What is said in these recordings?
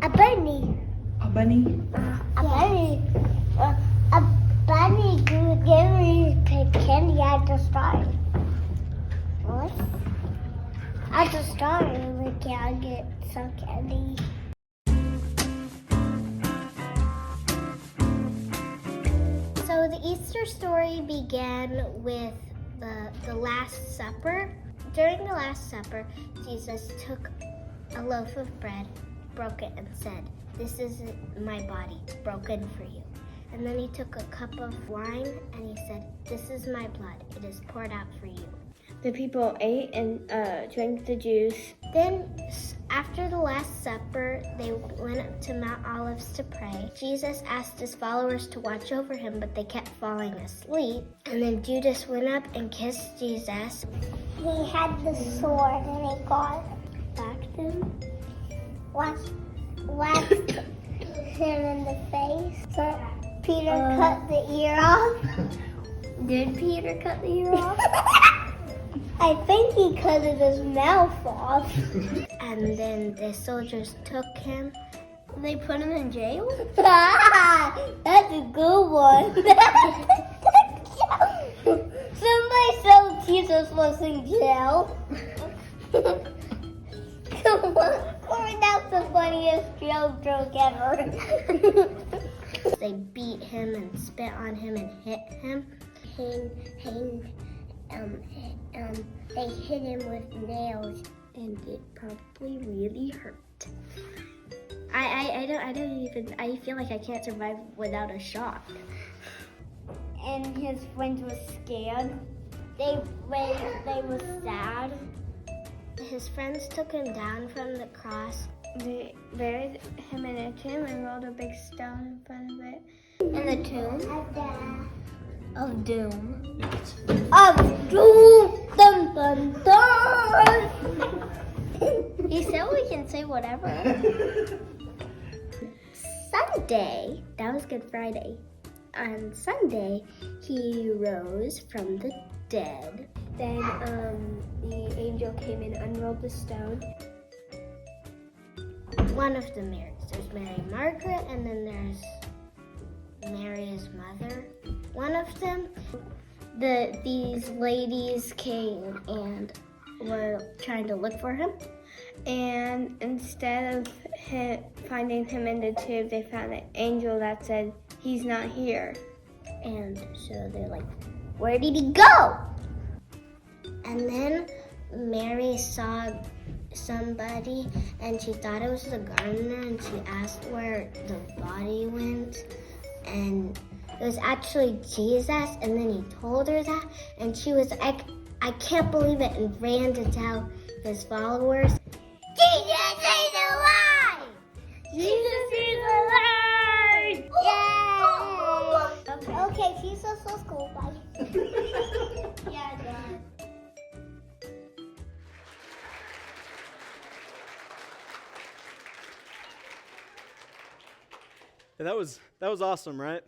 A bunny. A bunny? A bunny. A bunny gave me candy at the start. What? At the start, we can't get some candy. So the Easter story began with the Last Supper. During the Last Supper, Jesus took a loaf of bread, broke it, and said, "This is my body, broken for you." And then he took a cup of wine and he said, "This is my blood, it is poured out for you." The people ate and drank the juice. Then, after the Last Supper, they went up to Mount Olives to pray. Jesus asked his followers to watch over him, but they kept falling asleep. And then Judas went up and kissed Jesus. He had the sword and he got back him, whacked him in the face. So Peter cut the ear off. Did Peter cut the ear off? I think he cut his mouth off. And then the soldiers took him. They put him in jail? That's a good one. Somebody said Jesus was in jail. Come on, Corey, that's the funniest joke ever. They beat him and spit on him and hit him. They hit him with nails, and it probably really hurt. I feel like I can't survive without a shock. And his friends were scared. They were sad. His friends took him down from the cross. They buried him in a tomb and rolled a big stone in front of it. In the tomb of doom. Of doom! Dun dun dun! He said we can say whatever. Sunday, that was Good Friday. On Sunday, he rose from the dead. Then the angel came and unrolled the stone. One of the Marys. There's Mary Margaret, and then there's Mary's mother. One of them, these ladies came and were trying to look for him. And instead of finding him in the tomb, they found an angel that said, "He's not here." And so they're like, "Where did he go?" And then Mary saw somebody and she thought it was the gardener, and she asked where the body went, and it was actually Jesus. And then he told her that, and she was like, "I can't believe it," and ran to tell his followers, "Jesus is alive! Jesus is alive! Yay!" Okay, Jesus, let's go. Bye. Yeah, Dad. That was awesome, right?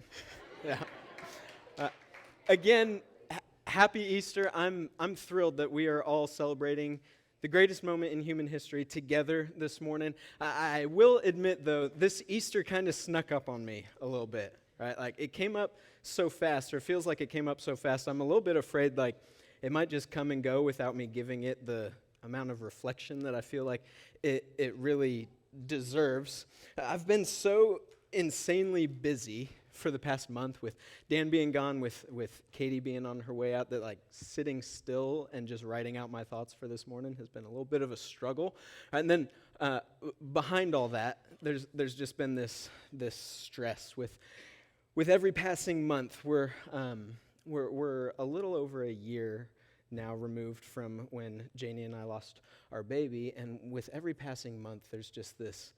Yeah. Again, happy Easter. I'm thrilled that we are all celebrating the greatest moment in human history together this morning. I will admit, though, this Easter kind of snuck up on me a little bit, right? Like, it came up so fast, or it feels like it came up so fast. I'm a little bit afraid, like, it might just come and go without me giving it the amount of reflection that I feel like it really deserves. I've been so insanely busy for the past month, with Dan being gone, with Katie being on her way out, that like sitting still and just writing out my thoughts for this morning has been a little bit of a struggle. And then behind all that, there's just been this stress with every passing month. We're a little over a year now removed from when Janie and I lost our baby, and with every passing month, there's just this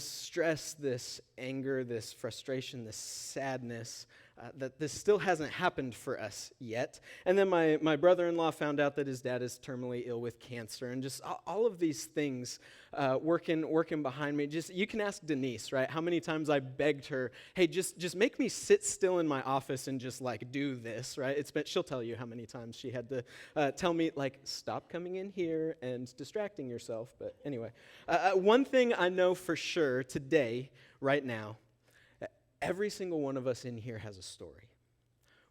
stress, this anger, this frustration, this sadness that this still hasn't happened for us yet. And then my brother-in-law found out that his dad is terminally ill with cancer, and just all of these things working behind me. Just, you can ask Denise, right? How many times I begged her, hey, just make me sit still in my office and just like do this, right? She'll tell you how many times she had to tell me, like, stop coming in here and distracting yourself. But anyway, one thing I know for sure today, right now, every single one of us in here has a story,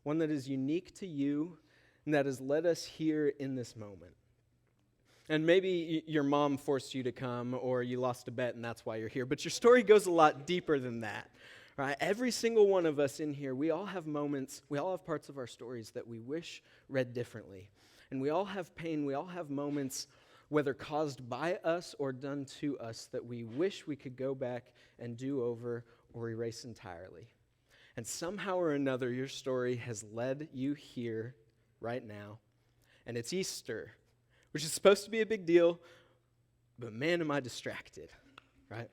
one that is unique to you and that has led us here in this moment. And maybe your mom forced you to come, or you lost a bet and that's why you're here, but your story goes a lot deeper than that, right? Every single one of us in here, we all have moments, we all have parts of our stories that we wish read differently. And we all have pain, we all have moments, whether caused by us or done to us, that we wish we could go back and do over or erase entirely. And somehow or another, your story has led you here right now. And it's Easter, which is supposed to be a big deal, but man, am I distracted, right?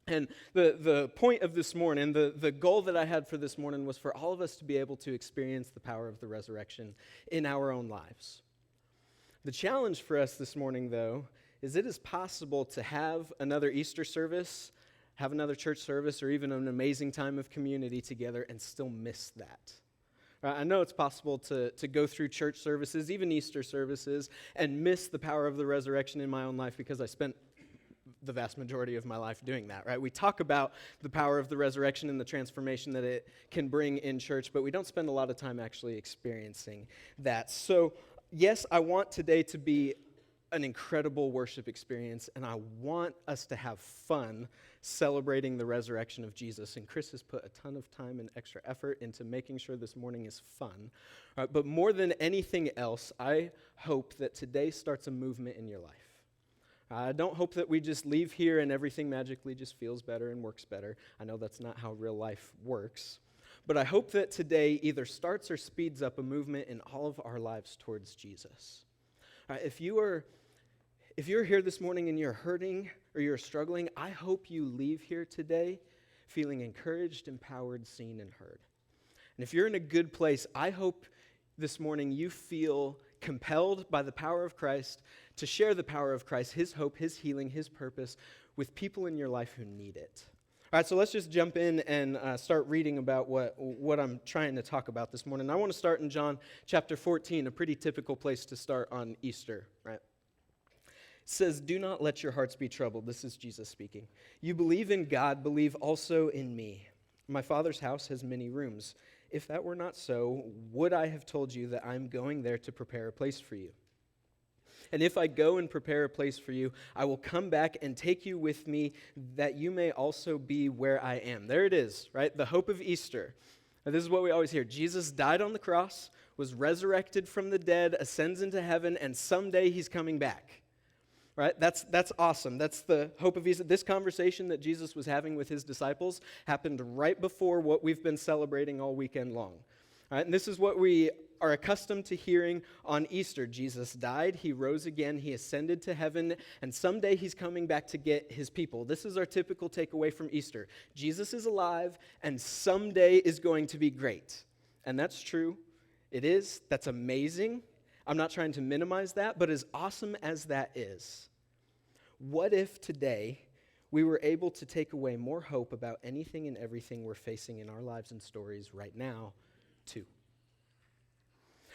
And the point of this morning, the goal that I had for this morning was for all of us to be able to experience the power of the resurrection in our own lives. The challenge for us this morning, though, is it is possible to have another Easter service, have another church service, or even an amazing time of community together and still miss that. I know it's possible to go through church services, even Easter services, and miss the power of the resurrection in my own life because I spent the vast majority of my life doing that, right? We talk about the power of the resurrection and the transformation that it can bring in church, but we don't spend a lot of time actually experiencing that. So, yes, I want today to be an incredible worship experience, and I want us to have fun celebrating the resurrection of Jesus. And Chris has put a ton of time and extra effort into making sure this morning is fun. But more than anything else, I hope that today starts a movement in your life. I don't hope that we just leave here and everything magically just feels better and works better. I know that's not how real life works. But I hope that today either starts or speeds up a movement in all of our lives towards Jesus. If you're here this morning and you're hurting or you're struggling, I hope you leave here today feeling encouraged, empowered, seen, and heard. And if you're in a good place, I hope this morning you feel compelled by the power of Christ to share the power of Christ, His hope, His healing, His purpose with people in your life who need it. All right, so let's just jump in and start reading about what I'm trying to talk about this morning. I want to start in John chapter 14, a pretty typical place to start on Easter, right? It says, "Do not let your hearts be troubled." This is Jesus speaking. "You believe in God, believe also in me. My Father's house has many rooms. If that were not so, would I have told you that I'm going there to prepare a place for you? And if I go and prepare a place for you, I will come back and take you with me, that you may also be where I am." There it is, right? The hope of Easter. Now, this is what we always hear. Jesus died on the cross, was resurrected from the dead, ascends into heaven, and someday He's coming back. Right? That's awesome. That's the hope of Easter. This conversation that Jesus was having with His disciples happened right before what we've been celebrating all weekend long. Right? And this is what we are accustomed to hearing on Easter. Jesus died, He rose again, He ascended to heaven, and someday He's coming back to get His people. This is our typical takeaway from Easter. Jesus is alive, and someday is going to be great. And that's true. It is. That's amazing. I'm not trying to minimize that, but as awesome as that is, what if today we were able to take away more hope about anything and everything we're facing in our lives and stories right now, too?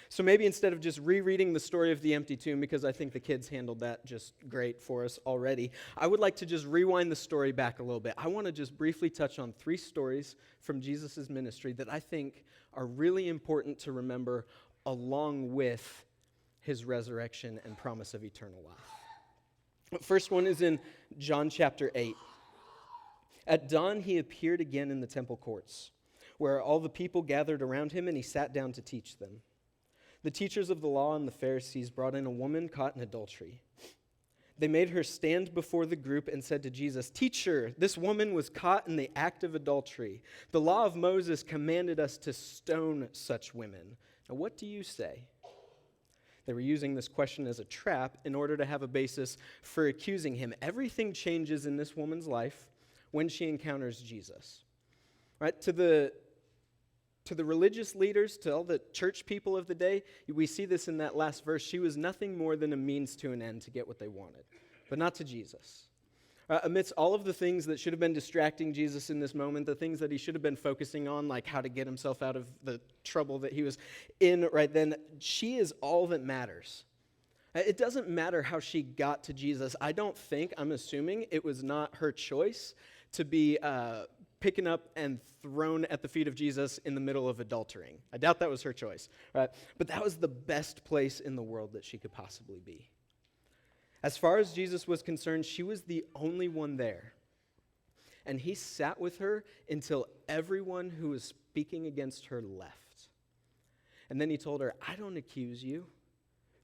So maybe instead of just rereading the story of the empty tomb, because I think the kids handled that just great for us already, I would like to just rewind the story back a little bit. I want to just briefly touch on 3 stories from Jesus' ministry that I think are really important to remember along with His resurrection and promise of eternal life. The first one is in John chapter 8. "At dawn He appeared again in the temple courts, where all the people gathered around Him, and He sat down to teach them. The teachers of the law and the Pharisees brought in a woman caught in adultery. They made her stand before the group and said to Jesus, 'Teacher, this woman was caught in the act of adultery. The law of Moses commanded us to stone such women. Now what do you say?' They were using this question as a trap in order to have a basis for accusing Him. Everything changes in this woman's life when she encounters Jesus. Right? To To the religious leaders, to all the church people of the day, we see this in that last verse. She was nothing more than a means to an end to get what they wanted, but not to Jesus. Amidst all of the things that should have been distracting Jesus in this moment, the things that he should have been focusing on, like how to get himself out of the trouble that he was in right then, she is all that matters. It doesn't matter how she got to Jesus. I'm assuming it was not her choice to be picking up and thrown at the feet of Jesus in the middle of adultering. I doubt that was her choice, right? But that was the best place in the world that she could possibly be. As far as Jesus was concerned, she was the only one there. And he sat with her until everyone who was speaking against her left. And then he told her, I don't accuse you,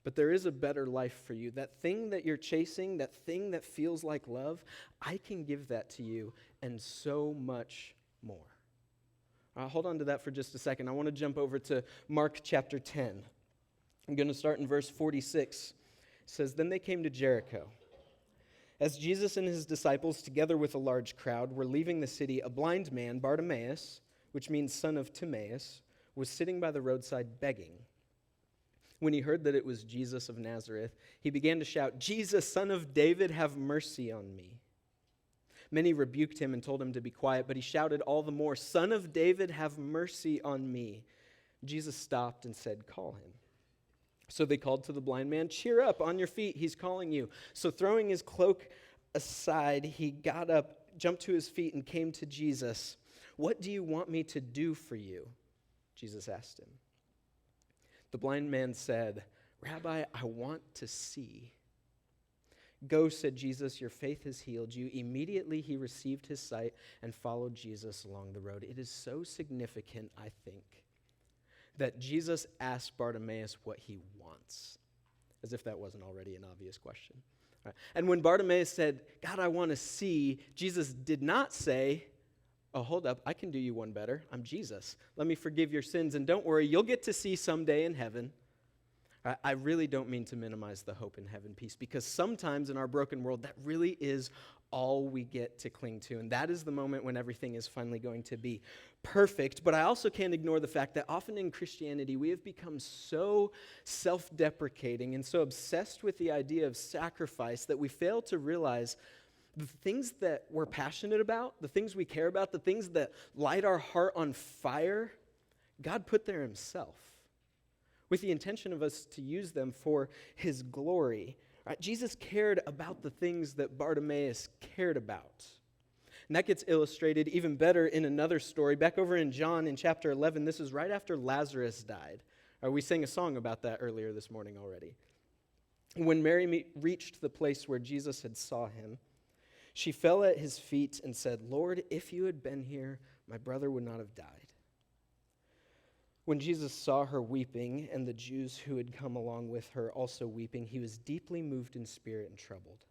but there is a better life for you. That thing that you're chasing, that thing that feels like love, I can give that to you and so much more. Hold on to that for just a second. I want to jump over to Mark chapter 10. I'm going to start in verse 46. It says, Then they came to Jericho. As Jesus and his disciples, together with a large crowd, were leaving the city, a blind man, Bartimaeus, which means son of Timaeus, was sitting by the roadside begging. When he heard that it was Jesus of Nazareth, he began to shout, Jesus, son of David, have mercy on me. Many rebuked him and told him to be quiet, but he shouted all the more, Son of David, have mercy on me. Jesus stopped and said, Call him. So they called to the blind man, Cheer up, on your feet, he's calling you. So throwing his cloak aside, he got up, jumped to his feet, and came to Jesus. What do you want me to do for you? Jesus asked him. The blind man said, Rabbi, I want to see. Go, said Jesus, your faith has healed you. Immediately he received his sight and followed Jesus along the road. It is so significant, I think, that Jesus asked Bartimaeus what he wants, as if that wasn't already an obvious question. Right. And when Bartimaeus said, God, I want to see, Jesus did not say, oh, hold up, I can do you one better. I'm Jesus. Let me forgive your sins, and don't worry, you'll get to see someday in heaven. I really don't mean to minimize the hope in heaven piece, because sometimes in our broken world, that really is all we get to cling to, and that is the moment when everything is finally going to be perfect. But I also can't ignore the fact that often in Christianity, we have become so self-deprecating and so obsessed with the idea of sacrifice that we fail to realize the things that we're passionate about, the things we care about, the things that light our heart on fire, God put there himself, with the intention of us to use them for his glory. Right? Jesus cared about the things that Bartimaeus cared about. And that gets illustrated even better in another story. Back over in John in chapter 11, this is right after Lazarus died. We sang a song about that earlier this morning already. When Mary reached the place where Jesus had saw him, she fell at his feet and said, Lord, if you had been here, my brother would not have died. When Jesus saw her weeping, and the Jews who had come along with her also weeping, he was deeply moved in spirit and troubled.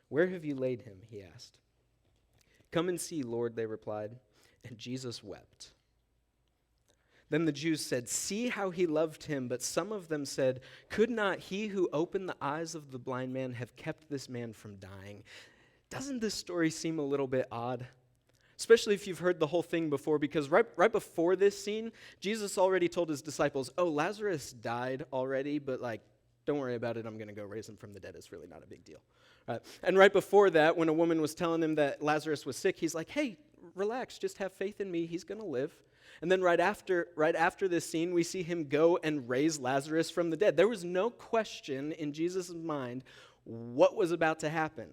Where have you laid him? He asked. Come and see, Lord, they replied. And Jesus wept. Then the Jews said, see how he loved him. But some of them said, could not he who opened the eyes of the blind man have kept this man from dying? Doesn't this story seem a little bit odd? Especially if you've heard the whole thing before, because right before this scene, Jesus already told his disciples, oh, Lazarus died already, but don't worry about it, I'm going to go raise him from the dead. It's really not a big deal. And right before that, when a woman was telling him that Lazarus was sick, he's like, hey, relax, just have faith in me, he's going to live. And then right after this scene, we see him go and raise Lazarus from the dead. There was no question in Jesus' mind what was about to happen.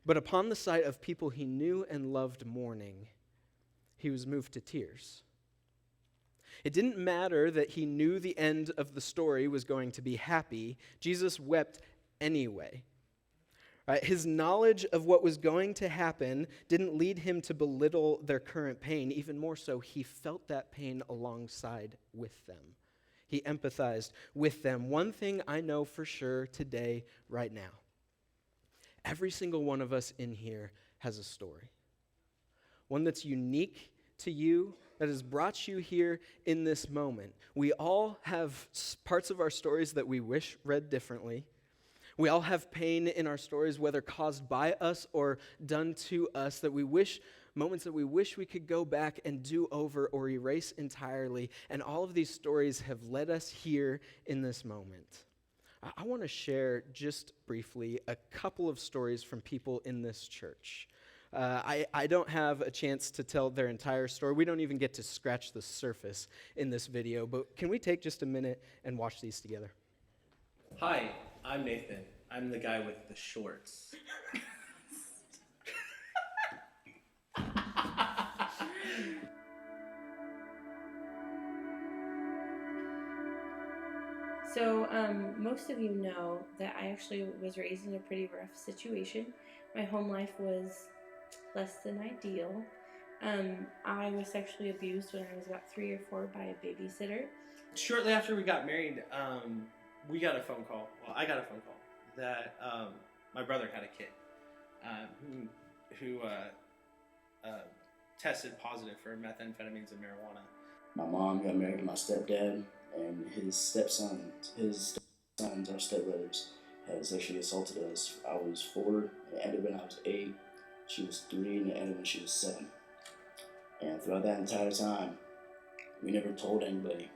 But upon the sight of people he knew and loved mourning, he was moved to tears. It didn't matter that he knew the end of the story was going to be happy. Jesus wept anyway. Right? His knowledge of what was going to happen didn't lead him to belittle their current pain. Even more so, he felt that pain alongside with them. He empathized with them. One thing I know for sure today, right now, every single one of us in here has a story. One that's unique to you, that has brought you here in this moment. We all have parts of our stories that we wish read differently. We all have pain in our stories, whether caused by us or done to us, that we wish moments that we wish we could go back and do over or erase entirely. And all of these stories have led us here in this moment. I want to share just briefly a couple of stories from people in this church. I don't have a chance to tell their entire story. We don't even get to scratch the surface in this video, but can we take just a minute and watch these together? Hi, I'm Nathan. I'm the guy with the shorts. So, most of you know that I actually was raised in a pretty rough situation. My home life was less than ideal. I was sexually abused when I was about 3 or 4 by a babysitter. Shortly after we got married, we got a phone call. Well, I got a phone call that my brother had a kid who tested positive for methamphetamines and marijuana. My mom got married to my stepdad, and his stepsons are stepbrothers, had sexually assaulted us. I was 4, it ended when I was 8. She was 3, and it ended when she was 7. And throughout that entire time, we never told anybody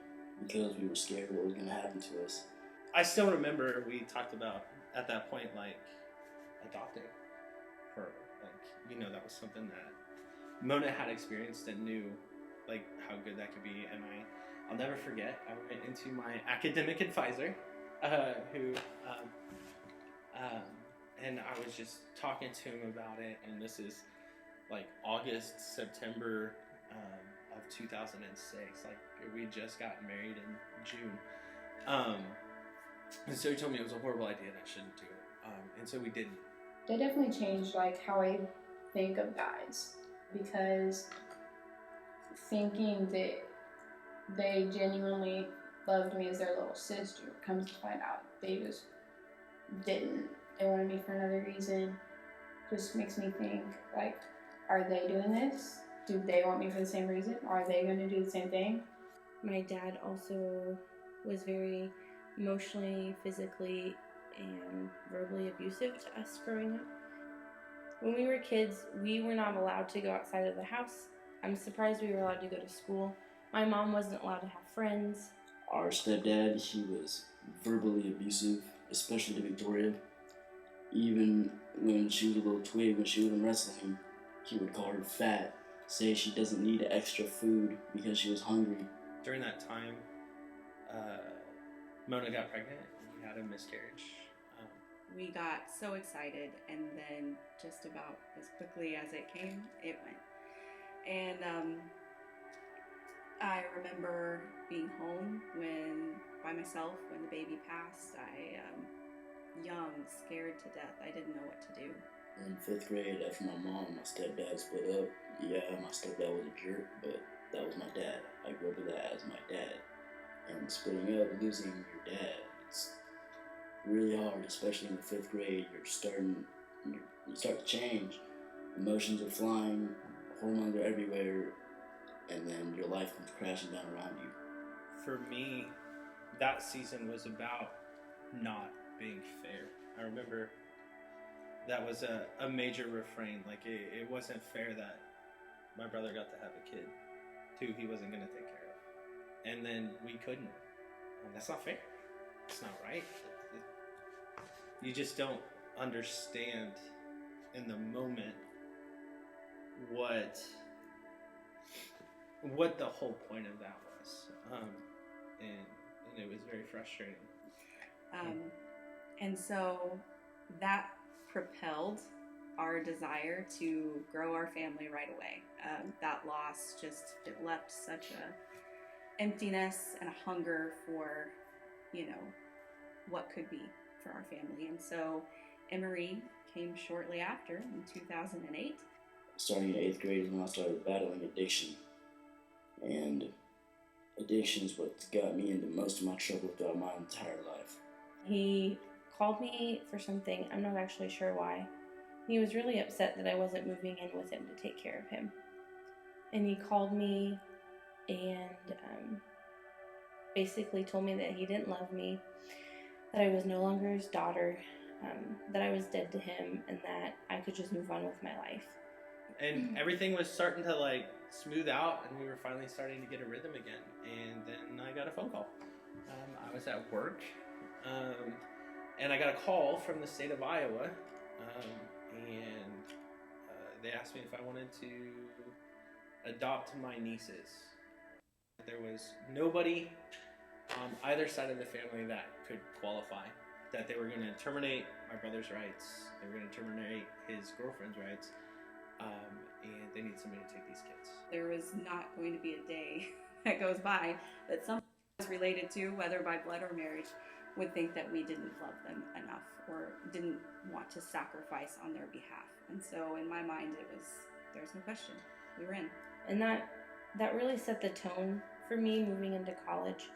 because we were scared what was going to happen to us. I still remember we talked about at that point like adopting her. That was something that Mona had experienced and knew like how good that could be. And I'll never forget, I went into my academic advisor and I was just talking to him about it, and this is like August, September of 2006. Like we just got married in June. And so he told me it was a horrible idea and I shouldn't do it. And so we didn't. They definitely changed like how I think of guys, because thinking that they genuinely loved me as their little sister comes to find out they just didn't. They wanted me for another reason. Just makes me think, like, are they doing this? Do they want me for the same reason? Are they going to do the same thing? My dad also was very emotionally, physically, and verbally abusive to us growing up. When we were kids, we were not allowed to go outside of the house. I'm surprised we were allowed to go to school. My mom wasn't allowed to have friends. Our stepdad, he was verbally abusive, especially to Victoria. Even when she was a little twig, when she was in wrestling, he would call her fat, say she doesn't need extra food because she was hungry. During that time, Mona got pregnant and we had a miscarriage. We got so excited, and then just about as quickly as it came, it went. And I remember being home by myself when the baby passed. Young, scared to death. I didn't know what to do. In 5th grade, after my mom and my stepdad split up, yeah, my stepdad was a jerk, but that was my dad. I grew up with that as my dad. And splitting up, losing your dad, it's really hard, especially in the 5th grade. You start to change. Emotions are flying, hormones are everywhere, and then your life comes crashing down around you. For me, that season was about not being fair. I remember that was a major refrain. Like it wasn't fair that my brother got to have a kid who he wasn't going to take care of, and then we couldn't. And that's not fair. It's not right. You just don't understand in the moment what the whole point of that was, and it was very frustrating. And so that propelled our desire to grow our family right away. That loss it left such a emptiness and a hunger for, what could be for our family. And so Emery came shortly after in 2008. Starting in 8th grade is when I started battling addiction. And addiction is what got me into most of my trouble throughout my entire life. He called me for something, I'm not actually sure why. He was really upset that I wasn't moving in with him to take care of him. And he called me and basically told me that he didn't love me, that I was no longer his daughter, that I was dead to him, and that I could just move on with my life. And everything was starting to like smooth out, and we were finally starting to get a rhythm again. And then I got a phone call. I was at work, and I got a call from the state of Iowa, and they asked me if I wanted to adopt my nieces. There was nobody on either side of the family that could qualify, that they were going to terminate my brother's rights, they were going to terminate his girlfriend's rights, and they need somebody to take these kids. There was not going to be a day that goes by that someone was related to, whether by blood or marriage, would think that we didn't love them enough or didn't want to sacrifice on their behalf. And so in my mind, there's no question, we were in. And that really set the tone for me moving into college.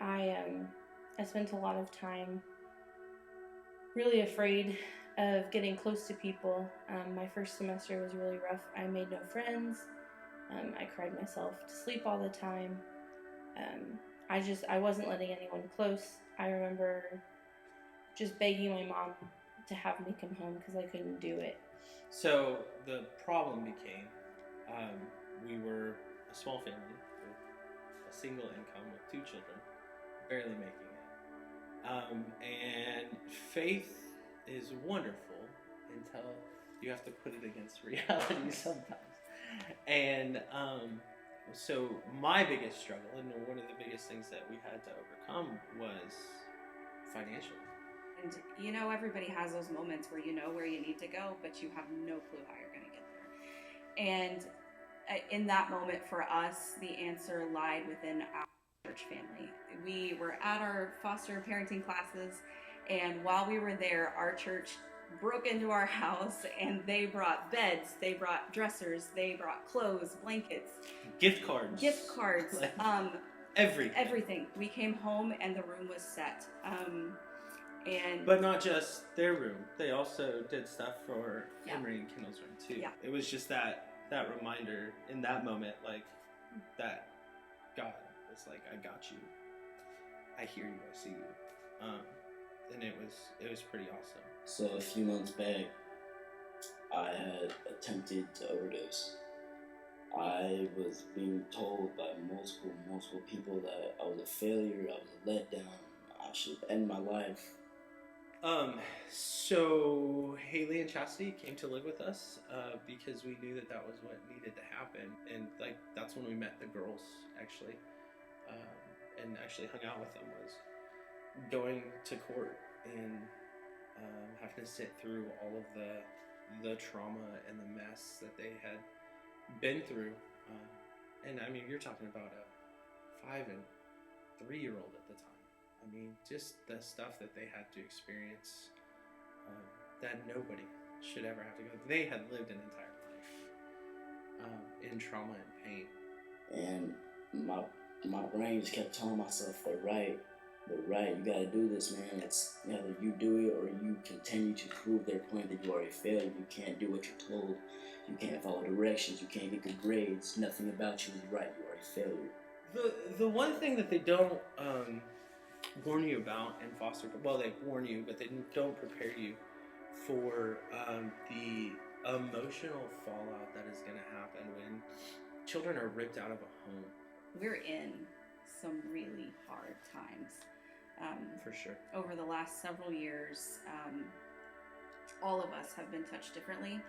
I spent a lot of time really afraid of getting close to people. My first semester was really rough. I made no friends. I cried myself to sleep all the time. I wasn't letting anyone close. I remember just begging my mom to have me come home because I couldn't do it. So the problem became, we were a small family with a single income with 2 children, barely making it. And faith is wonderful until you have to put it against reality sometimes. And so my biggest struggle, and one of the biggest things that we had to overcome, was financial. And you know, everybody has those moments where you know where you need to go, but you have no clue how you're going to get there. And in that moment for us, the answer lied within our church family. We were at our foster parenting classes, and while we were there, our church broke into our house and they brought beds, they brought dressers, they brought clothes, blankets, gift cards, like, everything. We came home and the room was set. But not just their room, they also did stuff for Henry and Kendall's room too. Yeah. It was just that reminder in that moment, like, that God was like, I got you, I hear you, I see you. And it was pretty awesome. So a few months back, I had attempted to overdose. I was being told by multiple people that I was a failure, I was a letdown, I should end my life. So Haley and Chastity came to live with us because we knew that was what needed to happen, and like that's when we met the girls actually, and actually hung out with them. Was going to court and having to sit through all of the trauma and the mess that they had been through, and I mean, you're talking about a 5 and 3-year-old at the time. I mean, just the stuff that they had to experience that nobody should ever have to go. They had lived an entire life in trauma and pain. And my brain just kept telling myself, they're right, you gotta do this, man. It's either you do it or you continue to prove their point that you are a failure. You can't do what you're told. You can't follow directions. You can't get good grades. Nothing about you is right. You are a failure. The one thing that they don't warn you about in foster, well, they warn you, but they don't prepare you for the emotional fallout that is going to happen when children are ripped out of a home. We're in some really hard times. For sure. Over the last several years, all of us have been touched differently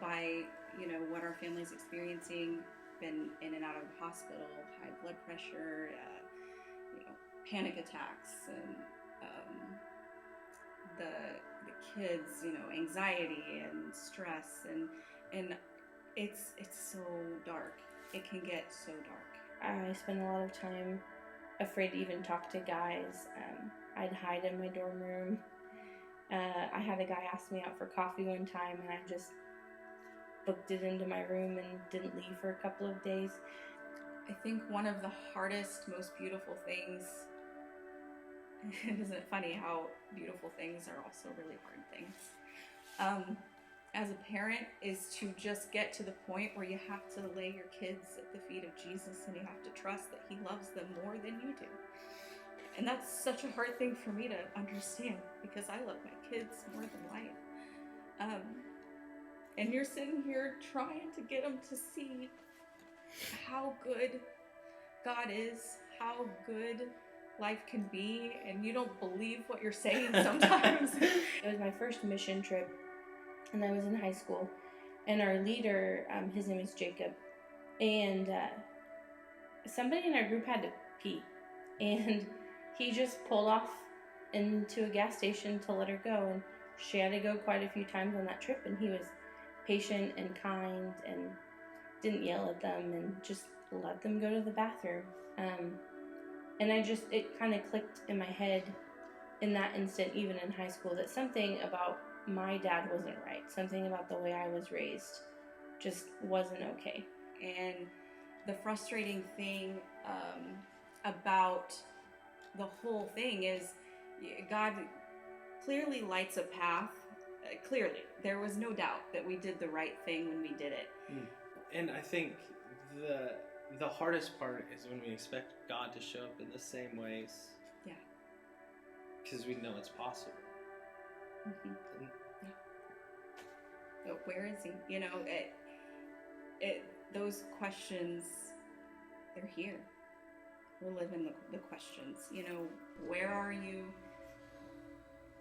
by, what our family's experiencing, been in and out of the hospital, high blood pressure, panic attacks, and the kids, anxiety and stress, and it's so dark. It can get so dark. I spent a lot of time afraid to even talk to guys. I'd hide in my dorm room. I had a guy ask me out for coffee one time, and I just booked it into my room and didn't leave for a couple of days. I think one of the hardest, most beautiful things, isn't it funny how beautiful things are also really hard things, as a parent, is to just get to the point where you have to lay your kids at the feet of Jesus, and you have to trust that he loves them more than you do. And that's such a hard thing for me to understand, because I love my kids more than life. And you're sitting here trying to get them to see how good God is, how good life can be, and you don't believe what you're saying sometimes. It was my first mission trip, and I was in high school. And our leader, his name is Jacob, and somebody in our group had to pee, and he just pulled off into a gas station to let her go, and she had to go quite a few times on that trip, and he was patient and kind and didn't yell at them and just let them go to the bathroom. And it kind of clicked in my head in that instant, even in high school, that something about my dad wasn't right. Something about the way I was raised just wasn't okay. And the frustrating thing about the whole thing is God clearly lights a path. Clearly, there was no doubt that we did the right thing when we did it. And I think the hardest part is when we expect God to show up in the same ways. Yeah. Because we know it's possible. Mm-hmm. Yeah. But where is he? You know, those questions, they're here. We're living the questions. You know, where are you?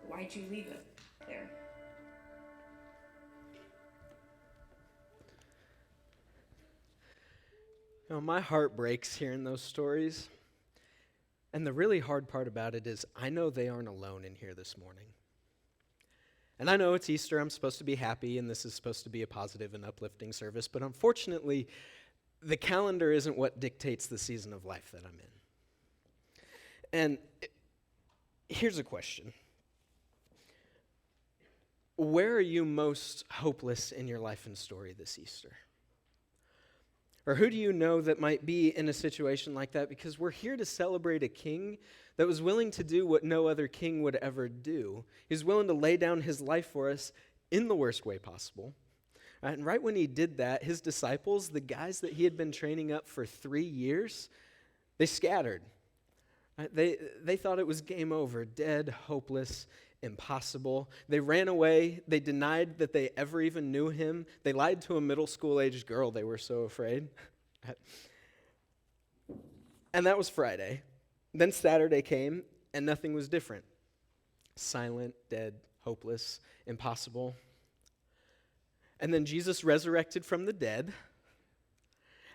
Why'd you leave it there? Now, my heart breaks hearing those stories. And the really hard part about it is I know they aren't alone in here this morning. And I know it's Easter, I'm supposed to be happy, and this is supposed to be a positive and uplifting service, but unfortunately, the calendar isn't what dictates the season of life that I'm in. And here's a question. Where are you most hopeless in your life and story this Easter? Or who do you know that might be in a situation like that? Because we're here to celebrate a king that was willing to do what no other king would ever do. He's willing to lay down his life for us in the worst way possible. And right when he did that, his disciples, the guys that he had been training up for 3 years, they scattered. They thought it was game over, dead, hopeless, impossible. They ran away. They denied that they ever even knew him. They lied to a middle school-aged girl. They were so afraid. And that was Friday. Then Saturday came, and nothing was different. Silent, dead, hopeless, impossible. And then Jesus resurrected from the dead.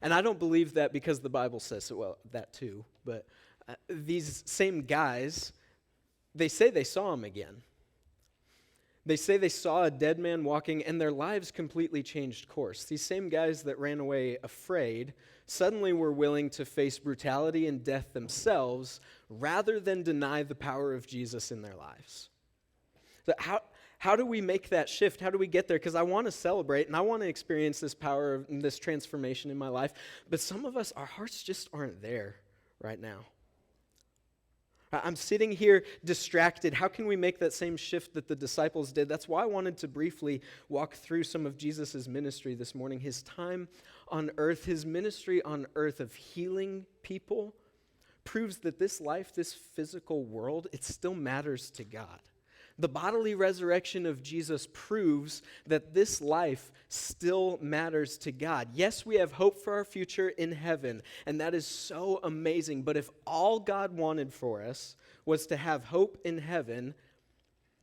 And I don't believe that because the Bible says so. Well, that too. But these same guys, they say they saw him again. They say they saw a dead man walking, and their lives completely changed course. These same guys that ran away afraid suddenly were willing to face brutality and death themselves rather than deny the power of Jesus in their lives. So how do we make that shift? How do we get there? Because I want to celebrate, and I want to experience this power and this transformation in my life, but some of us, our hearts just aren't there right now. I'm sitting here distracted. How can we make that same shift that the disciples did? That's why I wanted to briefly walk through some of Jesus' ministry this morning. His time on earth, his ministry on earth of healing people proves that this life, this physical world, it still matters to God. The bodily resurrection of Jesus proves that this life still matters to God. Yes, we have hope for our future in heaven, and that is so amazing. But if all God wanted for us was to have hope in heaven,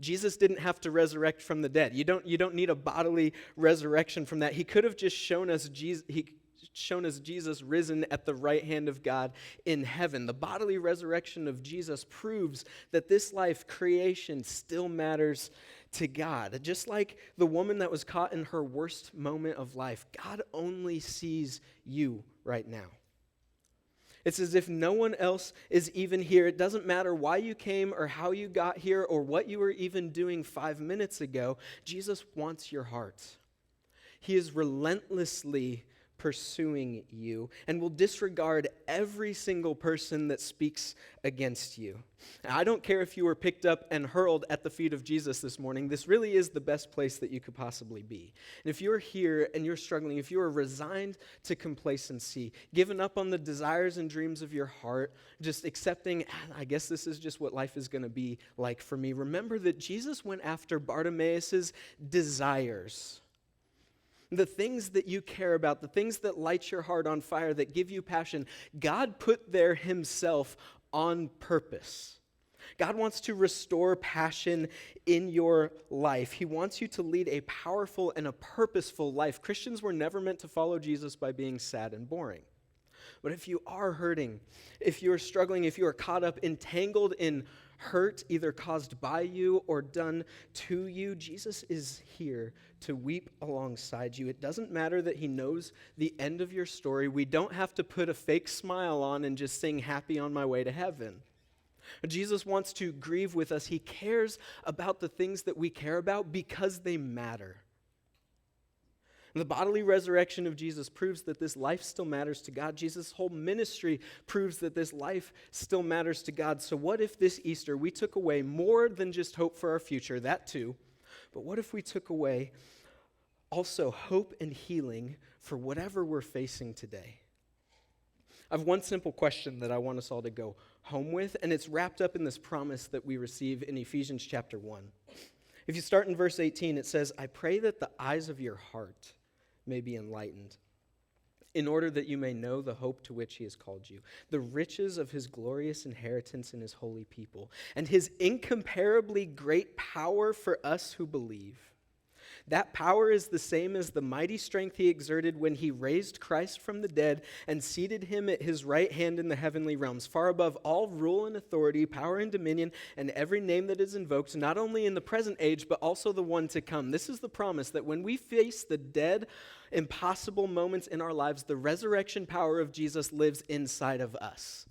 Jesus didn't have to resurrect from the dead. You don't need a bodily resurrection from that. He could have just shown us Jesus risen at the right hand of God in heaven. The bodily resurrection of Jesus proves that this life, creation, still matters to God. Just like the woman that was caught in her worst moment of life, God only sees you right now. It's as if no one else is even here. It doesn't matter why you came or how you got here or what you were even doing 5 minutes ago. Jesus wants your heart. He is relentlessly pursuing you and will disregard every single person that speaks against you. Now, I don't care if you were picked up and hurled at the feet of Jesus this morning. This really is the best place that you could possibly be. And if you're here and you're struggling, if you are resigned to complacency, given up on the desires and dreams of your heart, just accepting, I guess this is just what life is going to be like for me, remember that Jesus went after Bartimaeus' desires. The things that you care about, the things that light your heart on fire, that give you passion, God put there himself on purpose. God wants to restore passion in your life. He wants you to lead a powerful and a purposeful life. Christians were never meant to follow Jesus by being sad and boring. But if you are hurting, if you are struggling, if you are caught up, entangled in hurt, either caused by you or done to you, Jesus is here to weep alongside you. It doesn't matter that he knows the end of your story. We don't have to put a fake smile on and just sing happy on my way to heaven. Jesus wants to grieve with us. He cares about the things that we care about because they matter. The bodily resurrection of Jesus proves that this life still matters to God. Jesus' whole ministry proves that this life still matters to God. So what if this Easter we took away more than just hope for our future, that too, but what if we took away also hope and healing for whatever we're facing today? I have one simple question that I want us all to go home with, and it's wrapped up in this promise that we receive in Ephesians chapter 1. If you start in verse 18, it says, I pray that the eyes of your heart may be enlightened, in order that you may know the hope to which he has called you, the riches of his glorious inheritance in his holy people, and his incomparably great power for us who believe. That power is the same as the mighty strength he exerted when he raised Christ from the dead and seated him at his right hand in the heavenly realms, far above all rule and authority, power and dominion, and every name that is invoked, not only in the present age, but also the one to come. This is the promise that when we face the dead, impossible moments in our lives, the resurrection power of Jesus lives inside of us.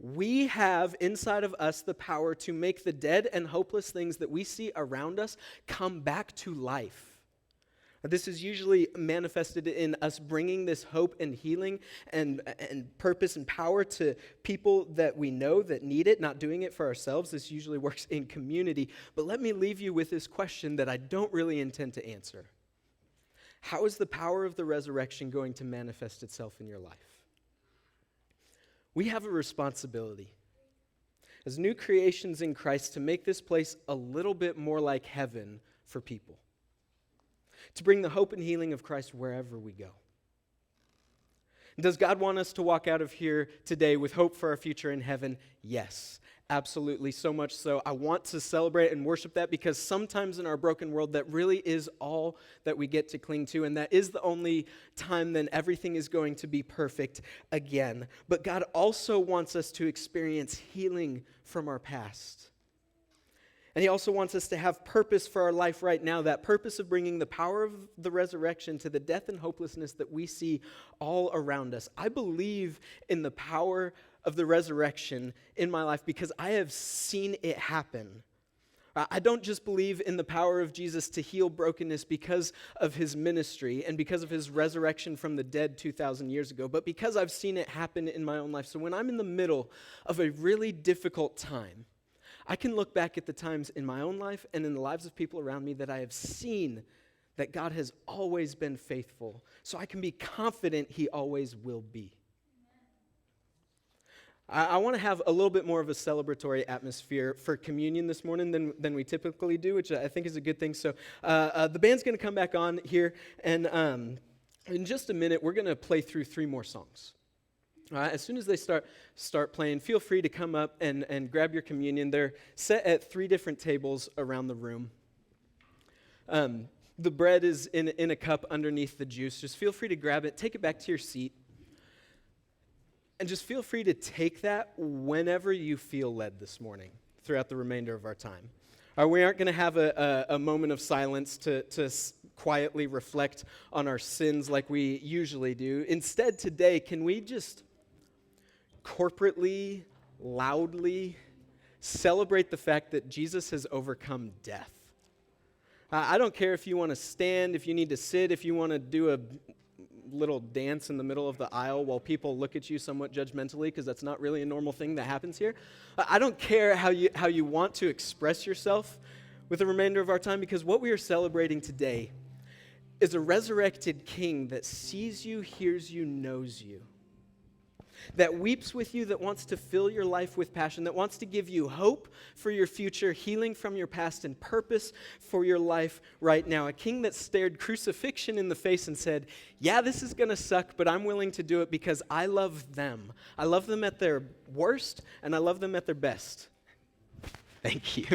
We have inside of us the power to make the dead and hopeless things that we see around us come back to life. This is usually manifested in us bringing this hope and healing and purpose and power to people that we know that need it, not doing it for ourselves. This usually works in community. But let me leave you with this question that I don't really intend to answer. How is the power of the resurrection going to manifest itself in your life? We have a responsibility as new creations in Christ to make this place a little bit more like heaven for people, to bring the hope and healing of Christ wherever we go. Does God want us to walk out of here today with hope for our future in heaven? Yes, absolutely, so much so. I want to celebrate and worship that because sometimes in our broken world, that really is all that we get to cling to, and that is the only time then everything is going to be perfect again. But God also wants us to experience healing from our past. And he also wants us to have purpose for our life right now, that purpose of bringing the power of the resurrection to the death and hopelessness that we see all around us. I believe in the power of the resurrection in my life because I have seen it happen. I don't just believe in the power of Jesus to heal brokenness because of his ministry and because of his resurrection from the dead 2,000 years ago, but because I've seen it happen in my own life. So when I'm in the middle of a really difficult time, I can look back at the times in my own life and in the lives of people around me that I have seen that God has always been faithful. So I can be confident he always will be. I want to have a little bit more of a celebratory atmosphere for communion this morning than we typically do, which I think is a good thing. So the band's going to come back on here, and in just a minute, we're going to play through 3 more songs. As soon as they start playing, feel free to come up and grab your communion. They're set at 3 different tables around the room. The bread is in a cup underneath the juice. Just feel free to grab it, take it back to your seat, and just feel free to take that whenever you feel led this morning throughout the remainder of our time. We aren't going to have a moment of silence to quietly reflect on our sins like we usually do. Instead, today, can we just corporately, loudly celebrate the fact that Jesus has overcome death? I don't care if you want to stand, if you need to sit, if you want to do a little dance in the middle of the aisle while people look at you somewhat judgmentally, because that's not really a normal thing that happens here. I don't care how you want to express yourself with the remainder of our time, because what we are celebrating today is a resurrected king that sees you, hears you, knows you. that weeps with you, that wants to fill your life with passion, that wants to give you hope for your future, healing from your past, and purpose for your life right now. A king that stared crucifixion in the face and said, yeah, this is going to suck, but I'm willing to do it because I love them. I love them at their worst, and I love them at their best. Thank you.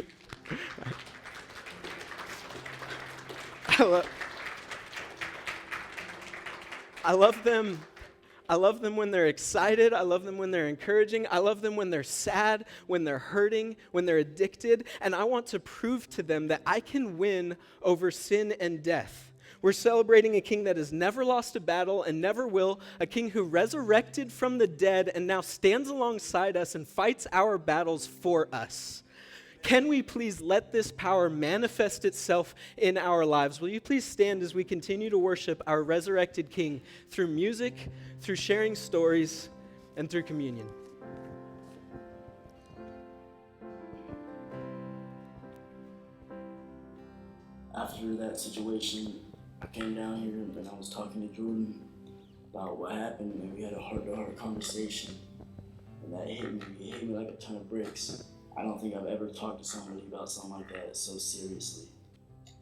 I love them. I love them when they're excited. I love them when they're encouraging. I love them when they're sad, when they're hurting, when they're addicted. And I want to prove to them that I can win over sin and death. We're celebrating a king that has never lost a battle and never will, a king who resurrected from the dead and now stands alongside us and fights our battles for us. Can we please let this power manifest itself in our lives? Will you please stand as we continue to worship our resurrected King through music, through sharing stories, and through communion? After that situation, I came down here and I was talking to Jordan about what happened, and we had a heart-to-heart conversation, and that hit me. It hit me like a ton of bricks. I don't think I've ever talked to somebody about something like that so seriously.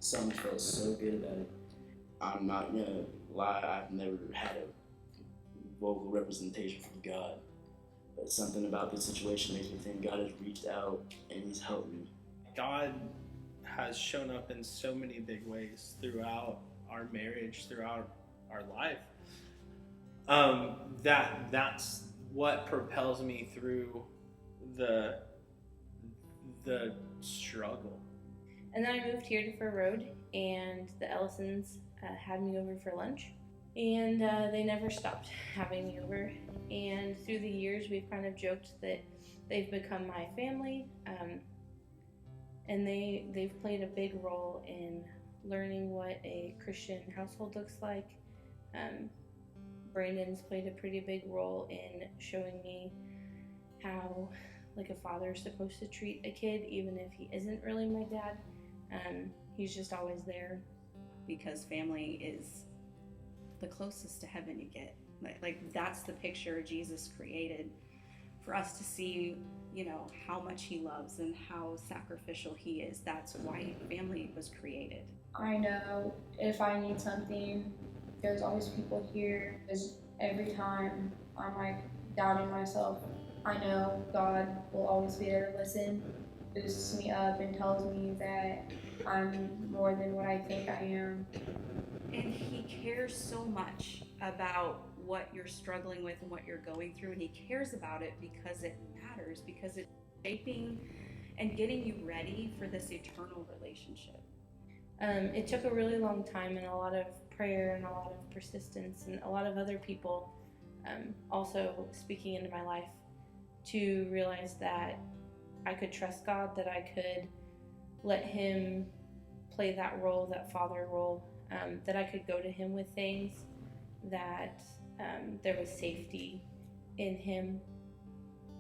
Something felt so good about it. I'm not gonna lie, I've never had a vocal representation from God. But something about this situation makes me think God has reached out and He's helped me. God has shown up in so many big ways throughout our marriage, throughout our life. That's what propels me through the struggle. And then I moved here to Fur Road, and the Ellisons had me over for lunch. And they never stopped having me over. And through the years, we've kind of joked that they've become my family. And they've played a big role in learning what a Christian household looks like. Brandon's played a pretty big role in showing me how like a father's supposed to treat a kid, even if he isn't really my dad. He's just always there. Because family is the closest to heaven you get. Like that's the picture Jesus created for us to see, how much He loves and how sacrificial He is. That's why family was created. I know if I need something, there's always people here. Because every time I'm like doubting myself, I know God will always be there to listen, boosts me up, and tells me that I'm more than what I think I am. And He cares so much about what you're struggling with and what you're going through, and He cares about it because it matters, because it's shaping and getting you ready for this eternal relationship. It took a really long time and a lot of prayer and a lot of persistence and a lot of other people also speaking into my life to realize that I could trust God, that I could let Him play that role, that father role, that I could go to Him with things, that there was safety in Him.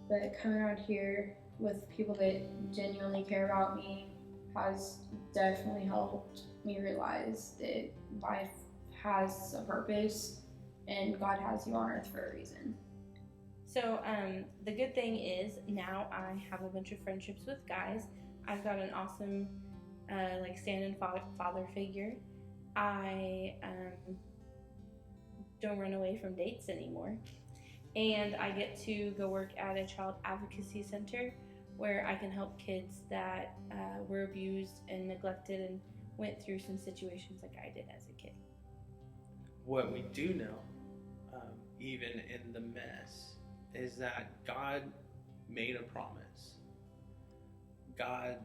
But coming around here with people that genuinely care about me has definitely helped me realize that life has a purpose and God has you on earth for a reason. So the good thing is now I have a bunch of friendships with guys. I've got an awesome stand-in father figure. I don't run away from dates anymore. And I get to go work at a child advocacy center where I can help kids that were abused and neglected and went through some situations like I did as a kid. What we do know, even in the mess, is that God made a promise. God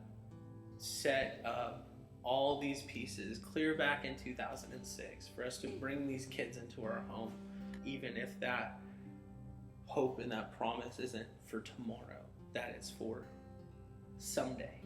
set up all these pieces clear back in 2006 for us to bring these kids into our home, even if that hope and that promise isn't for tomorrow, that it's for someday.